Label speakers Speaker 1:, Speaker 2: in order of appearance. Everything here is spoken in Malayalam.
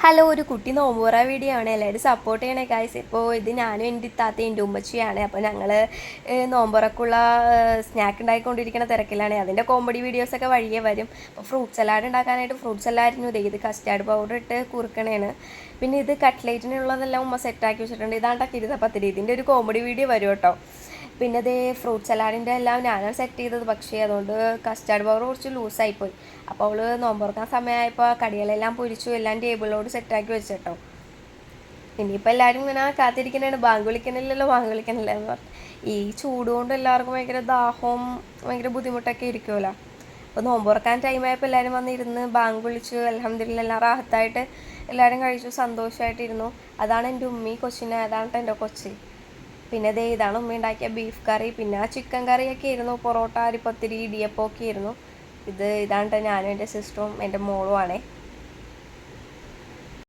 Speaker 1: ഹലോ ഒരു കുട്ടി നോമ്പുറ വീഡിയോ ആണ് എല്ലാവരും സപ്പോർട്ട് ചെയ്യണേ ഗൈസ്. ഇപ്പോൾ ഇത് ഞാനും എൻ്റെ ഇത്താത്തയും എൻ്റെ ഉമ്മച്ചിയാണ്. അപ്പോൾ ഞങ്ങൾ നോമ്പുറക്കുള്ള സ്നാക്ക് ഉണ്ടാക്കിക്കൊണ്ടിരിക്കുന്ന തിരക്കിലാണ്. അതിൻ്റെ കോമഡി വീഡിയോസൊക്കെ വഴിയേ വരും. അപ്പോൾ ഫ്രൂട്ട് സലാഡ് ഉണ്ടാക്കാനായിട്ട് ഫ്രൂട്ട് സലാഡിന് ഇത് കസ്റ്റാർഡ് പൗഡർ ഇട്ട് കുറുക്കണേണ്. പിന്നെ ഇത് കട്ട്ലേറ്റിനുള്ളതെല്ലാം ഉമ്മ സെറ്റാക്കി വെച്ചിട്ടുണ്ട്. ഇതാണ്ടാക്കിയിരുന്ന പത്തിരി. ഇതിൻ്റെ ഒരു കോമഡി വീഡിയോ വരും കേട്ടോ. പിന്നെ അതേ ഫ്രൂട്ട് സലാഡിൻ്റെ എല്ലാം ഞാനാണ് സെറ്റ് ചെയ്തത്. പക്ഷേ അതുകൊണ്ട് കസ്റ്റാർഡ് പൗഡർ കുറച്ച് ലൂസായിപ്പോയി. അപ്പോൾ അവൾ നോമ്പുറക്കാൻ സമയമായപ്പോൾ കടികളെല്ലാം പൊരിച്ചു എല്ലാം ടേബിളിലോട് സെറ്റാക്കി വെച്ചിട്ടോ. ഇനിയിപ്പോൾ എല്ലാവരും ഇങ്ങനെ കാത്തിരിക്കണേണ്, ബാങ്ക് വിളിക്കണില്ലല്ലോ ബാങ്ക് വിളിക്കണില്ല എന്ന് പറഞ്ഞു. ഈ ചൂട് കൊണ്ട് എല്ലാവർക്കും ഭയങ്കര ദാഹവും ഭയങ്കര ബുദ്ധിമുട്ടൊക്കെ ഇരിക്കുമല്ലോ. അപ്പോൾ നോമ്പുറക്കാൻ ടൈമായപ്പോൾ എല്ലാവരും വന്നിരുന്ന് ബാങ്ക് വിളിച്ചു. അൽഹംദുലില്ലാ എല്ലാം റാഹത്തായിട്ട് എല്ലാവരും കഴിച്ചു, സന്തോഷമായിട്ടിരുന്നു. അതാണ് എൻ്റെ ഉമ്മി, കൊച്ചിനെ അതാണ് എൻ്റെ കൊച്ചി. പിന്നെ ദേ ഇതാണ് ഉമ്മ ഉണ്ടാക്കിയ ബീഫ് കറി. പിന്നെ ചിക്കൻ കറിയൊക്കെ ആയിരുന്നു, പൊറോട്ട, അരിപ്പത്തിരി, ഇടിയപ്പമൊക്കെ ആയിരുന്നു. ഇതാണ് ഞാനും എൻ്റെ സിസ്റ്ററും എൻ്റെ മോളും ആണേ.